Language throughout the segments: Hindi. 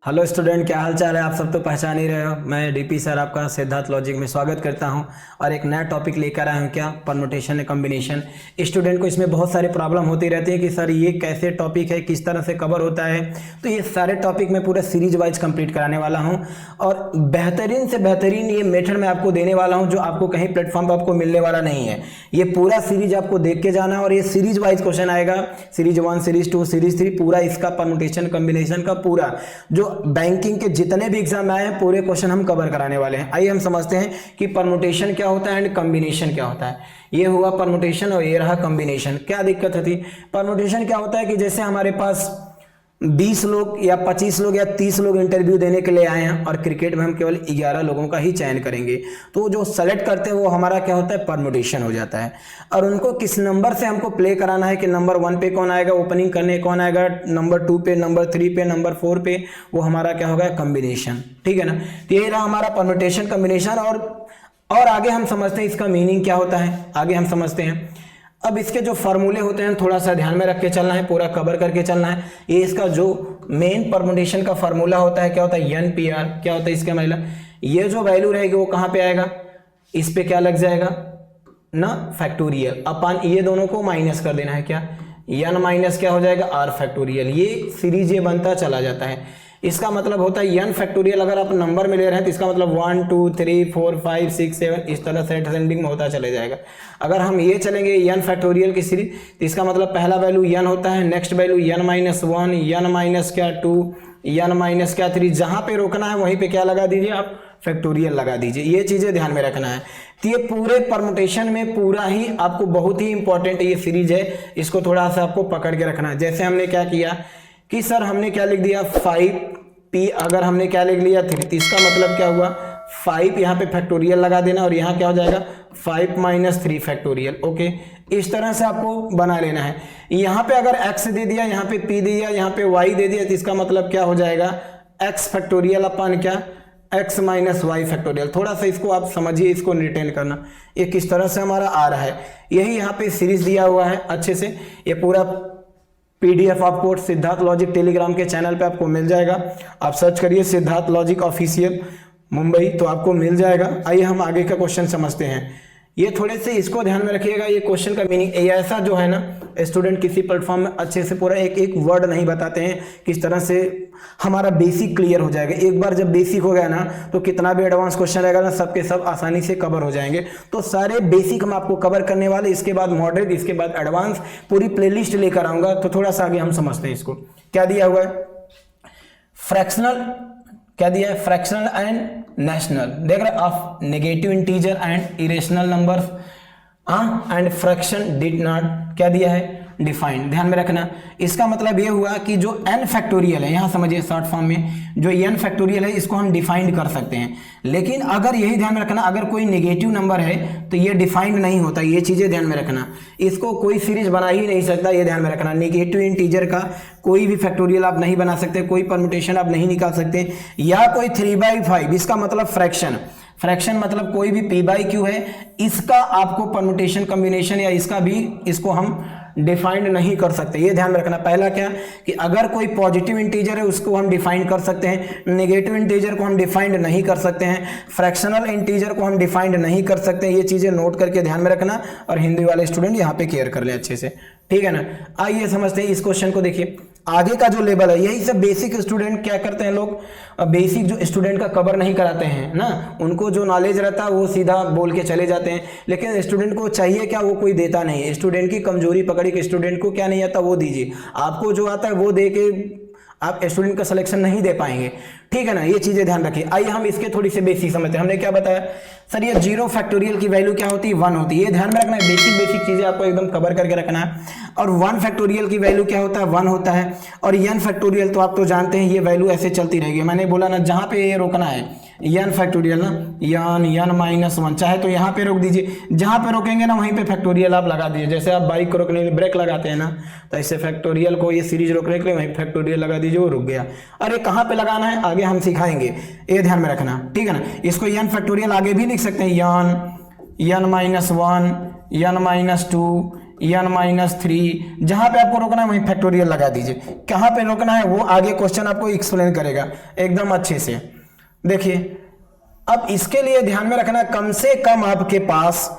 हेलो स्टूडेंट, क्या हाल चाल है। आप सब तो पहचान ही रहे हो। मैं डीपी सर आपका सिद्धार्थ लॉजिक में स्वागत करता हूं और एक नया टॉपिक लेकर आया हूं। क्या? Permutation and combination. स्टूडेंट को इसमें बहुत सारी प्रॉब्लम होती रहती है कि सर ये कैसे टॉपिक है, किस तरह से कवर होता है। तो ये सारे टॉपिक मैं पूरा सीरीज वाइज कंप्लीट कराने वाला हूँ और बेहतरीन से बेहतरीन ये मेथड मैं आपको देने वाला हूँ जो आपको कहीं प्लेटफॉर्म पर आपको मिलने वाला नहीं है। ये पूरा सीरीज आपको देख के जाना और ये सीरीज वाइज क्वेश्चन आएगा। सीरीज 1, सीरीज 2, सीरीज 3, पूरा इसका परमुटेशन कॉम्बिनेशन का पूरा जो बैंकिंग के जितने भी एग्जाम आए हैं पूरे क्वेश्चन हम कवर कराने वाले हैं। आइए हम समझते हैं कि परमुटेशन क्या होता है एंड कॉम्बिनेशन क्या होता है। ये हुआ परमुटेशन और ये रहा कॉम्बिनेशन। क्या दिक्कत होती? परमुटेशन क्या होता है कि जैसे हमारे पास 20 लोग या 25 लोग या 30 लोग इंटरव्यू देने के लिए आए हैं और क्रिकेट में हम केवल 11 लोगों का ही चयन करेंगे, तो जो सेलेक्ट करते हैं वो हमारा क्या होता है, परमुटेशन हो जाता है। और उनको किस नंबर से हमको प्ले कराना है कि नंबर 1 पे कौन आएगा, ओपनिंग करने कौन आएगा, नंबर 2 पे, नंबर 3 पे, नंबर 4 पे, वो हमारा क्या होगा, कॉम्बिनेशन। ठीक है ना। तो यही रहा हमारा परमुटेशन कॉम्बिनेशन। और आगे हम समझते हैं इसका मीनिंग क्या होता है। आगे हम समझते हैं। अब इसके जो फार्मूले होते हैं थोड़ा सा ध्यान में रख के चलना है, पूरा कवर करके चलना है। ये इसका जो मेन परमुटेशन का फार्मूला होता है क्या होता है, NPR। क्या होता है इसका मतलब, ये जो वैल्यू रहेगी वो कहाँ पे आएगा, इस पे क्या लग जाएगा ना, फैक्टोरियल अपन ये दोनों को माइनस कर देना है। क्या n माइनस क्या हो जाएगा, R फैक्टोरियल। ये सीरीज ये बनता चला जाता है। इसका मतलब होता है n फैक्टोरियल। अगर आप नंबर में ले रहे हैं तो इसका मतलब 1 2 3 4 5 6 7 इस तरह से असेंडिंग में होता चले जाएगा। अगर हम ये चलेंगे n फैक्टोरियल की सीरीज तो इसका मतलब पहला वैल्यू n होता है, next value n minus 1, n minus क्या 2, n माइनस क्या 3। जहां पे रोकना है वहीं पे क्या लगा दीजिए आप, फैक्टोरियल लगा दीजिए। ये चीजें ध्यान में रखना है। तो ये पूरे परमुटेशन में पूरा ही आपको बहुत ही इंपॉर्टेंट ये सीरीज है, इसको थोड़ा सा आपको पकड़ के रखना है। जैसे हमने क्या किया कि सर हमने क्या लिख दिया 5p, अगर हमने क्या लिख लिया 3, तो इसका मतलब क्या हुआ 5 यहाँ पे फैक्टोरियल लगा देना और यहाँ क्या हो जाएगा 5 माइनस 3 फैक्टोरियल। ओके, इस तरह से आपको बना लेना है। यहाँ पे अगर x दे दिया, यहाँ पे p दे दिया, यहाँ पे y दे दिया, तो इसका मतलब क्या हो जाएगा x फैक्टोरियल अपन क्या x माइनस वाई फैक्टोरियल। थोड़ा सा इसको आप समझिए, इसको रिटेन करना, ये किस तरह से हमारा आ रहा है। यही यहाँ पे सीरीज दिया हुआ है अच्छे से। ये पूरा PDF आपको सिद्धार्थ लॉजिक टेलीग्राम के चैनल पे आपको मिल जाएगा। आप सर्च करिए सिद्धार्थ लॉजिक ऑफिशियल मुंबई, तो आपको मिल जाएगा। आइए हम आगे का क्वेश्चन समझते हैं। ये थोड़े से इसको ध्यान में रखिएगा। ये क्वेश्चन का मीनिंग ऐसा जो है ना, स्टूडेंट किसी प्लेटफॉर्म में अच्छे से पूरा एक एक वर्ड नहीं बताते हैं, किस तरह से हमारा बेसिक क्लियर हो जाएगा। एक बार जब बेसिक हो गया ना तो कितना भी एडवांस क्वेश्चन रहेगा ना, सबके सब आसानी से कवर हो जाएंगे। तो सारे बेसिक हम आपको कवर करने वाले, इसके बाद मॉडरेट, इसके बाद एडवांस, पूरी प्लेलिस्ट लेकर आऊंगा। तो थोड़ा सा आगे हम समझते हैं इसको। क्या दिया हुआ है, फ्रैक्शनल, क्या दिया है, फ्रैक्शनल एंड नेशनल। देख रहे of negative integer and irrational numbers and fraction did not क्या दिया है, डिफाइंड। ध्यान में रखना। इसका मतलब ये हुआ कि जो n फैक्टोरियल है, यहां समझिए शॉर्ट फॉर्म में जो n फैक्टोरियल है इसको हम डिफाइंड कर सकते हैं। लेकिन अगर यही ध्यान में रखना, अगर कोई नेगेटिव नंबर है तो ये डिफाइंड नहीं होता। ये चीजें ध्यान में रखना, इसको कोई सीरीज बना ही नहीं सकता। ये ध्यान में रखना, नेगेटिव इंटीजर का कोई भी फैक्टोरियल आप नहीं बना सकते, कोई परमुटेशन आप नहीं निकाल सकते। या कोई 3/5, इसका मतलब फ्रैक्शन, फ्रैक्शन मतलब कोई भी p/q है, इसका आपको परमुटेशन कॉम्बिनेशन या इसका भी, इसको हम डिफाइंड नहीं कर सकते। ये ध्यान में रखना। पहला क्या कि अगर कोई पॉजिटिव इंटीजर है उसको हम डिफाइन कर सकते हैं, नेगेटिव इंटीजर को हम डिफाइंड नहीं कर सकते हैं, फ्रैक्शनल इंटीजर को हम डिफाइंड नहीं कर सकते हैं। ये चीजें नोट करके ध्यान में रखना और हिंदी वाले स्टूडेंट यहाँ पे केयर कर ले अच्छे से। ठीक है ना। आइए समझते हैं इस क्वेश्चन को। देखिए आगे का जो लेवल है, यही सब बेसिक स्टूडेंट क्या करते हैं लोग, बेसिक जो स्टूडेंट का कवर नहीं कराते हैं ना, उनको जो नॉलेज रहता है वो सीधा बोल के चले जाते हैं। लेकिन स्टूडेंट को चाहिए क्या, वो कोई देता नहीं है। स्टूडेंट की कमजोरी पकड़ी कि स्टूडेंट को क्या नहीं आता वो दीजिए, आपको जो आता है वो दे के आप स्टूडेंट का सिलेक्शन नहीं दे पाएंगे। ठीक है ना, ये चीजें ध्यान रखिए। आइए हम इसके थोड़ी सी बेसिक समझते हैं। हमने क्या बताया सर, ये 0 फैक्टोरियल की वैल्यू क्या होती है, 1 होती है। ये ध्यान में रखना है, बेसिक चीजें आपको एकदम कवर करके रखना है। और 1 फैक्टोरियल की वैल्यू क्या होता है, 1 होता है। और n फैक्टोरियल तो आप तो जानते हैं ये वैल्यू ऐसे चलती रहेगी। मैंने बोला ना जहां पे ये रोकना है n फैक्टोरियल ना, n माइनस 1, चाहे तो यहाँ पे रोक दीजिए, जहां पे रोकेंगे ना वहीं पे फैक्टोरियल आप लगा दीजिए। जैसे आप बाइक को रोकने के लिए ब्रेक लगाते हैं ना, तो ऐसे फैक्टोरियल को ये सीरीज रोकने के लिए वहीं फैक्टोरियल लगा दीजिए, वो रुक गया। अरे कहाँ पे लगाना है आगे हम सिखाएंगे, ये ध्यान में रखना। ठीक है ना। इसको n फैक्टोरियल आगे भी लिख सकते हैं, n minus 1, n minus 2, n-3, जहां पे आपको रोकना है वहीं फैक्टोरियल लगा दीजिए। कहां पे रोकना है वो आगे क्वेश्चन आपको एक्सप्लेन करेगा एकदम अच्छे से। देखिए अब इसके लिए ध्यान में रखना, कम से कम आपके पास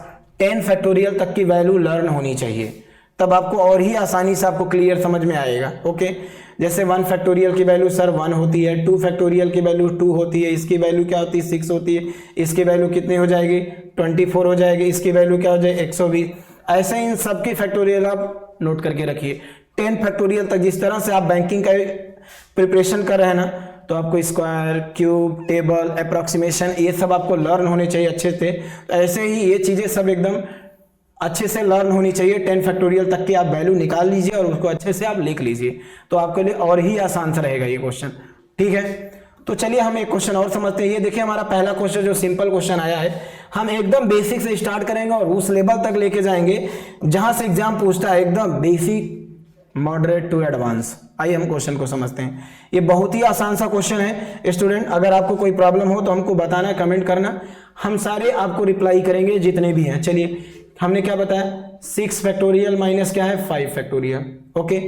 10 फैक्टोरियल तक की वैल्यू लर्न होनी चाहिए, तब आपको और ही आसानी से आपको क्लियर समझ में आएगा। ओके, जैसे 1 फैक्टोरियल की वैल्यू सर 1 होती है, 2 फैक्टोरियल की वैल्यू 2 होती है, इसकी वैल्यू क्या होती है 6 होती है, इसकी वैल्यू कितनी हो जाएगी 24 हो जाएगी, इसकी वैल्यू क्या हो जाएगी 120। ऐसे इन सब की फैक्टोरियल आप नोट करके रखिए 10 फैक्टोरियल तक। जिस तरह से आप बैंकिंग का प्रिपरेशन कर रहे हैं ना, तो आपको स्क्वायर, क्यूब, टेबल, अप्रॉक्सीमेशन ये सब आपको लर्न होने चाहिए अच्छे से। ऐसे ही ये चीज़ें सब एकदम अच्छे से लर्न होनी चाहिए। 10 फैक्टोरियल तक की आप वैल्यू निकाल लीजिए और उसको अच्छे से आप लिख लीजिए, तो आपके लिए और ही आसान से रहेगा ये क्वेश्चन। ठीक है, तो चलिए हम एक क्वेश्चन और समझते हैं। ये देखिए हमारा पहला क्वेश्चन जो सिंपल क्वेश्चन आया है, हम एकदम बेसिक से स्टार्ट करेंगे और उस लेवल तक लेके जाएंगे जहां से एग्जाम पूछता है एकदम बेसिक, मॉडरेट टू एडवांस। आइए हम क्वेश्चन को समझते हैं। ये बहुत ही आसान सा क्वेश्चन है स्टूडेंट, अगर आपको कोई प्रॉब्लम हो तो हमको बताना, कमेंट करना, हम सारे आपको रिप्लाई करेंगे जितने भी हैं। चलिए हमने क्या बताया 6 फैक्टोरियल माइनस क्या है 5 फैक्टोरियल। ओके,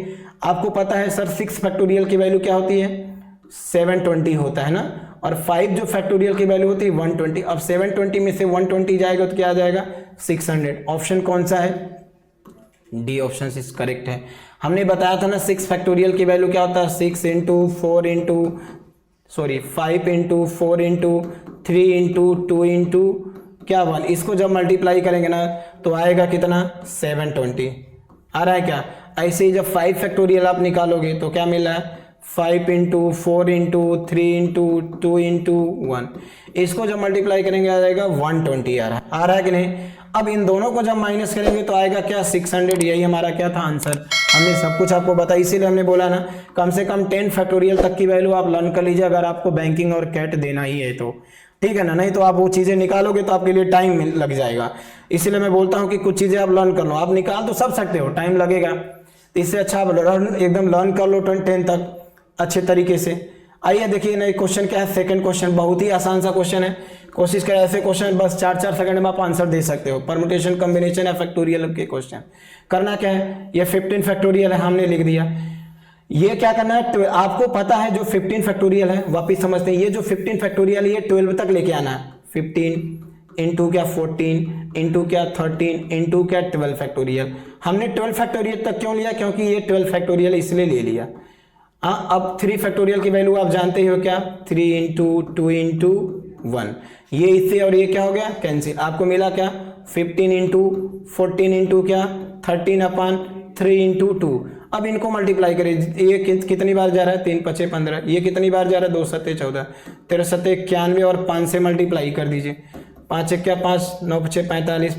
आपको पता है सर 6 फैक्टोरियल की वैल्यू क्या होती है 720 होता है ना, और 5 जो फैक्टोरियल की वैल्यू होती है 120। अब 720 में से 120 जाएगा तो क्या आ जाएगा 600। ऑप्शन कौन सा है, डी ऑप्शन इज करेक्ट है। हमने बताया था ना 6 फैक्टोरियल की वैल्यू क्या होता है 5 इंटू 4 इंटू 3 इंटू 2 इंटू क्या 1, इसको जब मल्टीप्लाई करेंगे ना तो आएगा कितना 720। आ रहा है क्या। ऐसे ही जब 5 फैक्टोरियल आप निकालोगे तो क्या मिल रहा है 5 इंटू 4 इंटू 3 इंटू 2 इंटू 1, इसको जब मल्टीप्लाई करेंगे आ जाएगा 120। आ रहा है कि नहीं। अब इन दोनों को जब माइनस करेंगे तो आएगा क्या 600। यही हमारा क्या था आंसर। हमने सब कुछ आपको बताया, इसीलिए हमने बोला ना कम से कम 10 फैक्टोरियल तक की वैल्यू आप लर्न कर लीजिए अगर आपको बैंकिंग और कैट देना ही है तो। ठीक है ना, नहीं तो आप वो चीज़ें निकालोगे तो आपके लिए टाइम लग जाएगा। इसीलिए मैं बोलता हूँ कि कुछ चीज़ें आप लर्न कर लो। आप निकाल तो सब सकते हो, टाइम लगेगा, तो इससे अच्छा आप एकदम लर्न कर लो 10 तक अच्छे तरीके से। आइए देखिए ना क्वेश्चन क्या है। सेकंड क्वेश्चन बहुत ही आसान सा क्वेश्चन है। कोशिश करें ऐसे क्वेश्चन बस 4-4 सेकंड में आप आंसर दे सकते हो। परम्यूटेशन, कॉम्बिनेशन या फैक्टोरियल के क्वेश्चन करना क्या है, ये 15 फैक्टोरियल है हमने लिख दिया। ये क्या करना है आपको पता है, जो 15 फैक्टोरियल है वापिस समझते हैं। ये जो 15 फैक्टोरियल ये 12 तक लेके आना है। 15 इंटू क्या 14 इंटू क्या 13 इंटू क्या 12 फैक्टोरियल। हमने 12 फैक्टोरियल तक क्यों लिया, क्योंकि ये 12 फैक्टोरियल इसलिए ले लिया। अब 3 फैक्टोरियल की वैल्यू आप जानते ही हो क्या 3 इंटू 2 इंटू 1, ये इससे और ये क्या हो गया कैंसिल। आपको मिला क्या 15 इंटू 14 इंटू क्या 13/3 इंटू 2। अब इनको मल्टीप्लाई करें, ये कितनी बार जा रहा है 3 × 5 = 15, ये कितनी बार जा रहा है 2 × 7 = 14, 13 × 7 = 91 और 5 से मल्टीप्लाई कर दीजिए। 5 × 1 = 5, 9 × 6 = 45,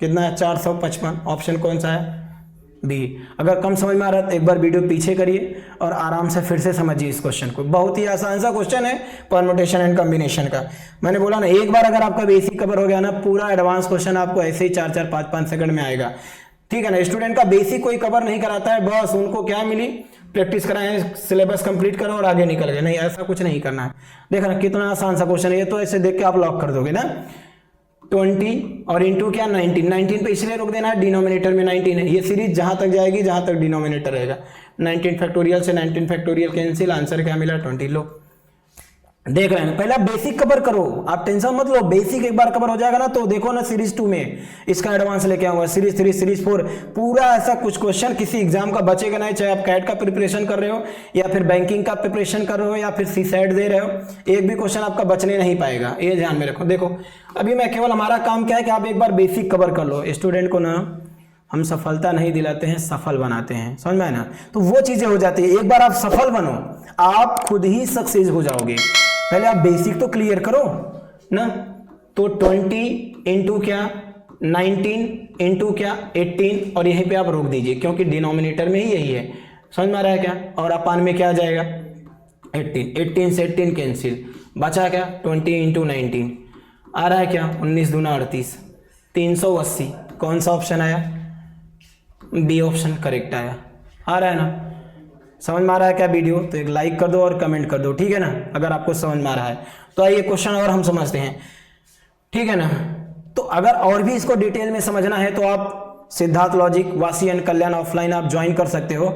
कितना है 455। ऑप्शन कौन सा है बी। अगर कम समझ में आ रहा है तो एक बार वीडियो पीछे करिए और आराम से फिर से समझिए इस क्वेश्चन को। बहुत ही आसान सा क्वेश्चन है परम्यूटेशन एंड कॉम्बिनेशन का। मैंने बोला ना एक बार अगर आपका बेसिक कवर हो गया ना, पूरा एडवांस क्वेश्चन आपको ऐसे ही 4-4, 5-5 सेकंड में आएगा। ठीक है ना। स्टूडेंट का बेसिक कोई कवर नहीं कराता है, बस उनको क्या मिली प्रैक्टिस कराएं, सिलेबस कंप्लीट करो और आगे निकल गए। नहीं, ऐसा कुछ नहीं करना है। देखा ना कितना आसान सा क्वेश्चन है ये, तो ऐसे देख के आप लॉक कर दोगे ना। 20 और इंटू क्या 19 पे इसलिए रोक देना है डिनोमिनेटर में 19 है। ये सीरीज जहां तक जाएगी जहां तक डिनोमिनेटर रहेगा। 19 फैक्टोरियल से 19 फैक्टोरियल कैंसिल, आंसर क्या मिला 20। लो देख रहे हैं, पहला बेसिक कवर करो, आप टेंशन मत लो। बेसिक एक बार कवर हो जाएगा ना तो देखो ना सीरीज 2 में इसका एडवांस लेके आऊंगा, सीरीज 3, सीरीज 4, पूरा ऐसा कुछ क्वेश्चन किसी एग्जाम का बचेगा नहीं। चाहे आप कैट का प्रिपरेशन कर रहे हो या फिर बैंकिंग का प्रिपरेशन कर रहे हो या फिर सीसैट दे रहे हो, एक भी क्वेश्चन आपका बचने नहीं पाएगा, ये ध्यान में रखो। देखो अभी मैं केवल हमारा काम क्या है कि आप एक बार बेसिक कवर कर लो। स्टूडेंट को ना हम सफलता नहीं दिलाते हैं, सफल बनाते हैं, समझ में आया ना। तो वो चीजें हो जाती है, एक बार आप सफल बनो आप खुद ही सक्सेस हो जाओगे। पहले आप बेसिक तो क्लियर करो ना। तो 20 इंटू क्या 19 इंटू क्या 18 और यहीं पे आप रोक दीजिए क्योंकि डिनोमिनेटर में ही यही है। समझ में आ रहा है क्या। और अपान में क्या आ जाएगा 18 से 18 कैंसिल, बचा क्या 20 इंटू 19 आ रहा है क्या 19 दूना 38, 380। कौन सा ऑप्शन आया बी ऑप्शन करेक्ट आया। आ रहा है ना, समझ में आ रहा है क्या वीडियो। तो एक लाइक कर दो और कमेंट कर दो, ठीक है ना, अगर आपको समझ में आ रहा है। तो आइए क्वेश्चन और हम समझते हैं, ठीक है ना। तो अगर और भी इसको डिटेल में समझना है तो आप सिद्धार्थ लॉजिक वासी एंड कल्याण ऑफलाइन आप ज्वाइन कर सकते हो,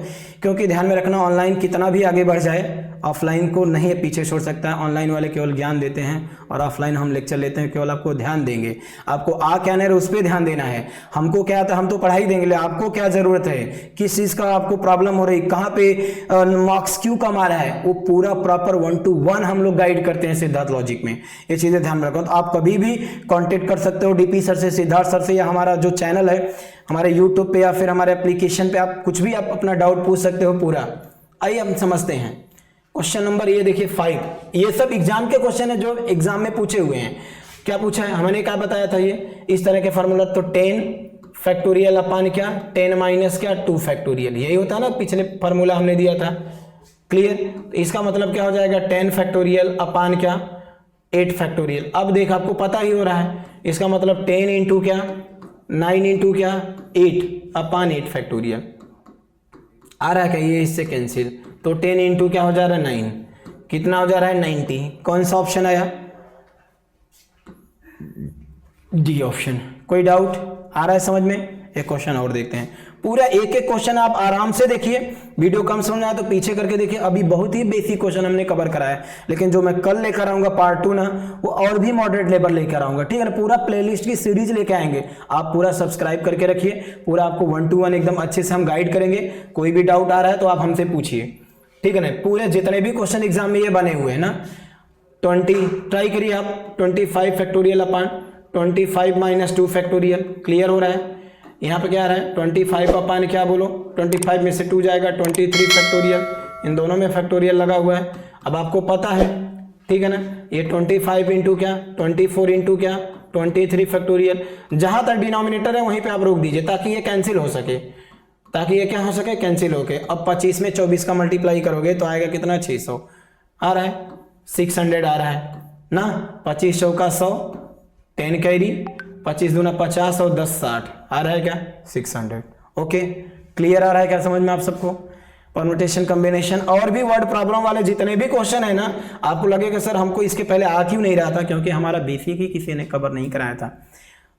क्योंकि ध्यान में रखना ऑनलाइन कितना भी आगे बढ़ जाए ऑफलाइन को नहीं पीछे छोड़ सकता है। ऑनलाइन वाले केवल ज्ञान देते हैं और ऑफलाइन हम लेक्चर लेते हैं, केवल आपको ध्यान देंगे। आपको क्या नहीं उस पर ध्यान देना है। हमको क्या आता है, हम तो पढ़ाई देंगे, आपको क्या जरूरत है, किस चीज़ का आपको प्रॉब्लम हो रही, कहाँ पे मार्क्स क्यों कम आ रहा है, वो पूरा प्रॉपर 1 to 1 हम लोग गाइड करते हैं सिद्धार्थ लॉजिक में। ये चीज़ें ध्यान में रखो। तो आप कभी भी कॉन्टेक्ट कर सकते हो डीपी सर से, सिद्धार्थ सर से, या हमारा जो चैनल है हमारे यूट्यूब पे या फिर हमारे एप्लीकेशन पे आप कुछ भी आप अपना डाउट पूछ सकते हो पूरा। आइए हम समझते हैं क्वेश्चन नंबर, ये देखिए 5। ये सब एग्जाम के क्वेश्चन है जो एग्जाम में पूछे हुए हैं। क्या पूछा है, हमने क्या बताया था, ये इस तरह के फार्मूला, तो 10 फैक्टोरियल अपान क्या 10 माइनस क्या 2 फैक्टोरियल, यही होता है ना, पिछले फार्मूला हमने दिया था। क्लियर। तो इसका मतलब क्या हो जाएगा 10 फैक्टोरियल अपान क्या 8 फैक्टोरियल। अब देख आपको पता ही हो रहा है, इसका मतलब 10 इंटू क्या 9 इंटू क्या 8 अपान 8 फैक्टोरियल आ रहा है क्या, ये इससे कैंसिल, तो 10 इंटू क्या हो जा रहा है 9, कितना हो जा रहा है 90। कौन सा ऑप्शन आया, डी ऑप्शन। कोई डाउट आ रहा है समझ में। एक क्वेश्चन और देखते हैं, पूरा एक एक क्वेश्चन आप आराम से देखिए, वीडियो कम समझ में आया तो पीछे करके देखिए। अभी बहुत ही बेसिक क्वेश्चन हमने कवर कराया है, लेकिन जो मैं कल लेकर आऊंगा पार्ट 2 ना, वो और भी मॉडरेट लेवल लेकर आऊंगा, ठीक है ना। पूरा प्लेलिस्ट की सीरीज लेके आएंगे, आप पूरा सब्सक्राइब करके रखिए, पूरा आपको 1 to 1 एकदम अच्छे से हम गाइड करेंगे। कोई भी डाउट आ रहा है तो आप हमसे पूछिए, ठीक है ना। पूरे जितने भी क्वेश्चन एग्जाम में ये बने हुए हैं ना, 20 ट्राई करिए आप, 25 फैक्टोरियल अपान 25 माइनस 2 फैक्टोरियल, क्लियर हो रहा है। यहाँ पे क्या आ रहा है 25 अपान क्या बोलो, 25 में से 2 जाएगा 23 फैक्टोरियल, इन दोनों में फैक्टोरियल लगा हुआ है। अब आपको पता है, ठीक है ना, ये 25 इंटू क्या 24 इंटू क्या 23 फैक्टोरियल। जहां तक डिनोमिनेटर है वहीं पे आप रोक दीजिए, ताकि ये कैंसिल हो सके, ताकि ये क्या हो सके कैंसिल हो के। अब 25 में 24 का मल्टीप्लाई करोगे तो आएगा कितना 600 आ रहा है, 600 आ रहा है ना। 25 चौका 100, 10 कैरी, 25 दूना 50 और 10 60 आ रहा है क्या 600। ओके, क्लियर आ रहा है क्या समझ में आप सबको। परम्यूटेशन कॉम्बिनेशन और भी वर्ड प्रॉब्लम वाले जितने भी क्वेश्चन है ना, आपको लगेगा सर हमको इसके पहले आ क्यों नहीं रहा था, क्योंकि हमारा बेसिक ही किसी ने कवर नहीं कराया था।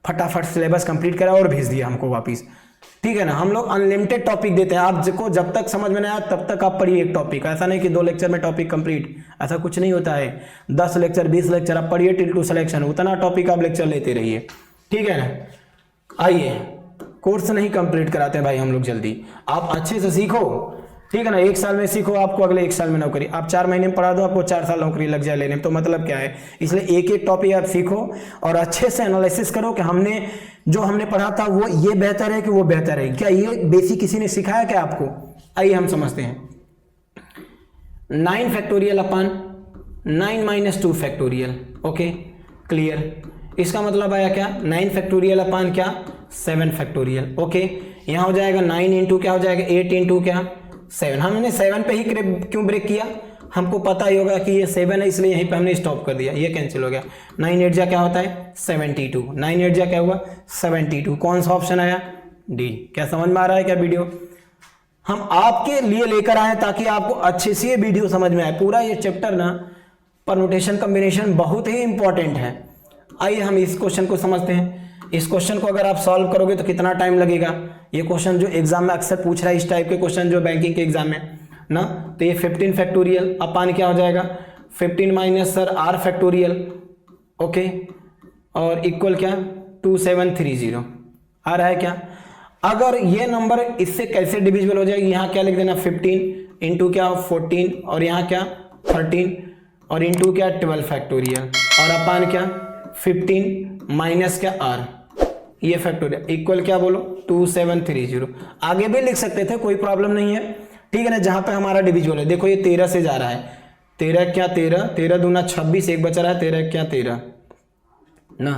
फटाफट सिलेबस कंप्लीट करा और भेज दिया हमको वापिस, ठीक है ना। हम लोग अनलिमिटेड टॉपिक देते हैं, आपको जब तक समझ में नहीं आया तब तक आप पढ़िए एक टॉपिक। ऐसा नहीं कि 2 लेक्चर में टॉपिक कंप्लीट, ऐसा कुछ नहीं होता है। 10 लेक्चर 20 लेक्चर आप पढ़िए टिल टू सिलेक्शन, उतना टॉपिक आप लेक्चर लेते रहिए, ठीक है ना। आइए, कोर्स नहीं कंप्लीट कराते हैं भाई हम लोग जल्दी, आप अच्छे से सीखो, ठीक है ना। 1 साल में सीखो, आपको अगले 1 साल में नौकरी, आप 4 महीने में पढ़ा दो आपको 4 साल नौकरी लग जाए लेने में, तो मतलब क्या है। इसलिए एक एक टॉपिक आप सीखो और अच्छे से एनालिसिस करो कि हमने जो हमने पढ़ा था वो ये बेहतर है कि वो बेहतर है, क्या ये बेसिक किसी ने सिखाया क्या आपको। आइए हम समझते हैं। 9 फैक्टोरियल अपान 9 माइनस 2 फैक्टोरियल, ओके क्लियर। इसका मतलब आया क्या 9 फैक्टोरियल अपान क्या 7 फैक्टोरियल, ओके। यहाँ हो जाएगा 9 इंटू क्या हो जाएगा 8 इंटू क्या 7। हमने 7 पे ही क्यों ब्रेक किया, हमको पता ही होगा कि ये 7 है, इसलिए यहीं पे हमने स्टॉप कर दिया, ये कैंसिल हो गया। 9 8 जा क्या होता है 72, 9 8 जा क्या हुआ 72। कौन सा ऑप्शन आया डी। क्या समझ में आ रहा है क्या वीडियो। हम आपके लिए लेकर आए ताकि आपको अच्छे से ये वीडियो समझ में आए। पूरा ये चैप्टर ना परम्यूटेशन कॉम्बिनेशन बहुत ही इंपॉर्टेंट है। आइए हम इस क्वेश्चन को समझते हैं। इस क्वेश्चन को अगर आप सॉल्व करोगे तो कितना टाइम लगेगा। ये क्वेश्चन जो एग्जाम में अक्सर पूछ रहा है, इस टाइप के क्वेश्चन जो बैंकिंग के एग्जाम में ना, तो ये 15 फैक्टोरियल अपान क्या हो जाएगा 15 minus sir r factorial, okay, और इक्वल क्या 2730 आ रहा है क्या। अगर ये नंबर इससे कैसे डिविजिबल हो जाएगी, यहाँ क्या लिख देना 15 इंटू क्या 14 और यहाँ क्या 13 और इंटू क्या 12 फैक्टोरियल और अपान क्या 15 माइनस क्या आर, ये फैक्टोरियल इक्वल क्या बोलो 2730। आगे भी लिख सकते थे, कोई प्रॉब्लम नहीं है, ठीक है ना। जहां पे हमारा डिविजिबल है, देखो ये 13 से जा रहा है, 13 क्या 13, 13 दूना 26, एक बचा रहा है 13 क्या 13 ना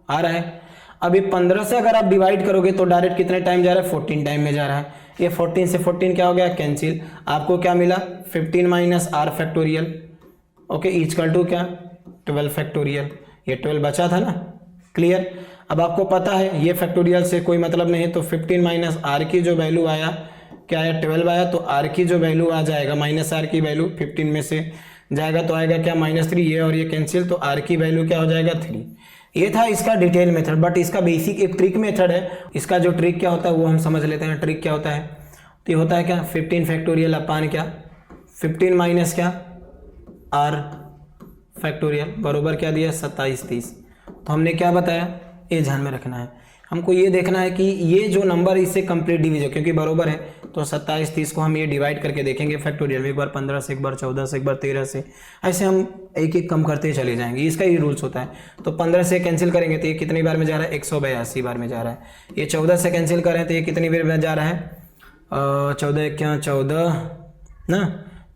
आ रहा है। अब ये 15 से अगर आप डिवाइड करोगे तो डायरेक्ट कितने टाइम जा रहा है 14 टाइम में जा रहा है। ये 14 से 14 क्या हो गया कैंसिल, आपको क्या मिला 15 minus r factorial, okay, equal to क्या 12 फैक्टोरियल। ये 12 बचा था ना, क्लियर। अब आपको पता है ये फैक्टोरियल से कोई मतलब नहीं है, तो 15 माइनस आर की जो वैल्यू आया क्या आया 12 आया, तो आर की जो वैल्यू आ जाएगा माइनस आर की वैल्यू 15 में से जाएगा तो आएगा क्या -3, ये और ये कैंसिल, तो आर की वैल्यू क्या हो जाएगा 3। ये था इसका डिटेल मेथड, बट इसका बेसिक एक ट्रिक मेथड है। इसका जो ट्रिक क्या होता है वो हम समझ लेते हैं। ट्रिक क्या होता है, तो ये होता है क्या, 15 फैक्टोरियल अपान क्या 15 माइनस क्या आर फैक्टोरियल बरोबर क्या दिया 27 30। तो हमने क्या बताया, ये ध्यान में रखना है, हमको ये देखना है कि ये जो नंबर इससे कंप्लीट डिवीजन, क्योंकि बरोबर है तो 27 30 को हम ये डिवाइड करके देखेंगे फैक्टोरियल में, एक बार 15 से, एक बार 14 से, एक बार 13 से, ऐसे हम एक एक कम करते चले जाएंगे। इसका ही रूल्स होता है। तो 15 से कैंसिल करेंगे तो ये कितनी बार में जा रहा है, 182 बार में जा रहा है। ये 14 से कैंसिल करें तो ये कितनी बार में जा रहा है, 14 क्या 14 ना,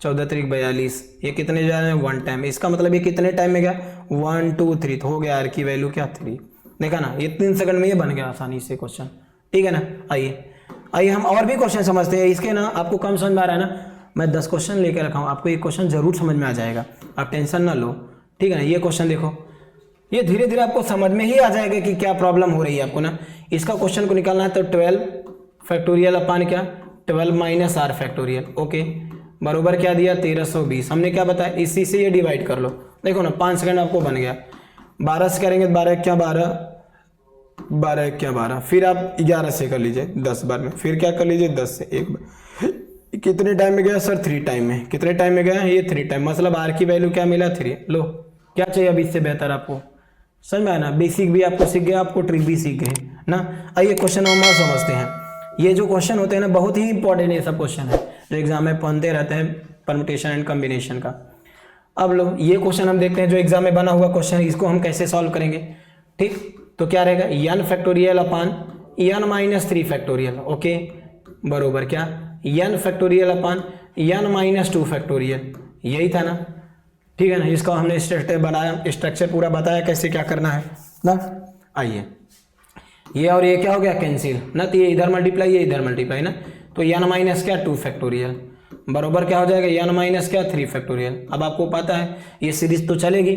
14 3 42, ये कितने जा रहे हैं 1 टाइम। इसका मतलब ये कितने टाइम में गया 1 2 3, तो हो गया आर की वैल्यू क्या 3। देखा ना, ये 3 सेकंड में ये बन गया आसानी से क्वेश्चन, ठीक है ना। आइए हम और भी क्वेश्चन समझते हैं। इसके ना आपको कम समझ में आ रहा है ना, मैं 10 क्वेश्चन लेकर रखा हूँ, आपको एक क्वेश्चन जरूर समझ में आ जाएगा, आप टेंशन ना लो, ठीक है ना। ये क्वेश्चन देखो, ये धीरे धीरे आपको समझ में ही आ जाएगा कि क्या प्रॉब्लम हो रही है आपको ना। इसका क्वेश्चन को निकालना है तो 12 फैक्टोरियल अपान क्या 12 माइनस आर फैक्टोरियल, ओके बरोबर क्या दिया 1320। हमने क्या बताया, इसी से ये डिवाइड कर लो। देखो ना 5 सेकंड आपको बन गया। 12 से करेंगे तो 12 क्या 12, 12 क्या 12, फिर आप 11 से कर लीजिए 10 बार में, फिर क्या कर लीजिए 10 से एक बार। कितने टाइम में गया सर 3 टाइम में, कितने टाइम में गया ये 3 टाइम, मतलब आर की वैल्यू क्या मिला 3। लो क्या चाहिए अब इससे बेहतर आपको, समझ में आया ना। बेसिक भी आपको सीख गया, आपको ट्रिक भी सीख गए ना। आइए क्वेश्चन हम और समझते हैं। ये जो क्वेश्चन होते हैं ना बहुत ही इंपॉर्टेंट ये सब क्वेश्चन है जो एग्जाम में बनते रहते हैं, परम्यूटेशन एंड कॉम्बिनेशन का। अब लो ये क्वेश्चन हम देखते हैं जो एग्जाम में बना हुआ क्वेश्चन है, इसको हम कैसे सॉल्व करेंगे। ठीक, तो क्या रहेगा n फैक्टोरियल अपान n माइनस 3 फैक्टोरियल, ओके बरोबर क्या n फैक्टोरियल अपान n माइनस 2 फैक्टोरियल, यही था ना, ठीक है ना। इसका हमने स्ट्रक्चर पूरा बताया कैसे क्या करना है ना। आइए ये और ये क्या हो गया कैंसिल ना, तो ये इधर मल्टीप्लाई, ये इधर मल्टीप्लाई ना, तो n माइनस क्या 2 फैक्टोरियल बरोबर क्या हो जाएगा n माइनस क्या 3 फैक्टोरियल। अब आपको पता है ये सीरीज तो चलेगी,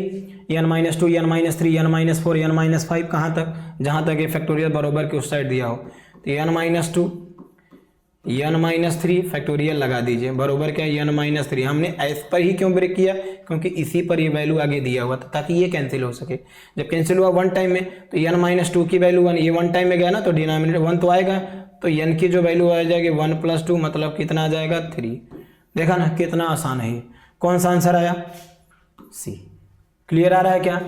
n minus 2 n minus 3 n minus 4 n minus 5, कहाँ तक, जहाँ तक ये फैक्टोरियल बरोबर के उस साइड दिया हो। तो n minus 2 n minus 3 factorial लगा दीजिए बरोबर क्या n माइनस 3। हमने एस पर ही क्यों ब्रेक किया, क्योंकि इसी पर ये वैल्यू आगे दिया हुआ था ताकि ये कैंसिल हो सके। जब कैंसिल हुआ 1 टाइम में तो n माइनस 2 की वैल्यू 1, ये 1 टाइम में गया ना तो डिनोमिनेटर 1 तो आएगा, तो n की जो वैल्यू आ जाएगी 1 प्लस 2 मतलब कितना आ जाएगा 3। देखा ना कितना आसान है ये। कौन सा आंसर आया, सी। क्लियर आ रहा है क्या,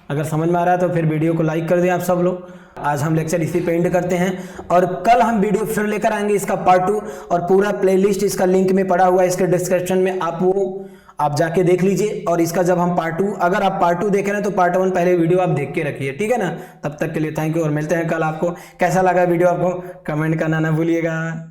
अगर समझ में आ रहा है तो फिर वीडियो को लाइक कर दें आप सब लोग। आज हम लेक्चर इसी पे एंड करते हैं और कल हम वीडियो फिर लेकर आएंगे इसका पार्ट 2, और पूरा प्लेलिस्ट इसका लिंक में पड़ा हुआ है इसके डिस्क्रिप्शन में, आप जाके देख लीजिए। और इसका जब हम पार्ट 2, अगर आप पार्ट 2 देख रहे हैं तो पार्ट 1 पहले वीडियो आप देख के रखिए, ठीक है ना। तब तक के लिए थैंक यू और मिलते हैं कल। आपको कैसा लगा वीडियो, आपको कमेंट करना ना भूलिएगा।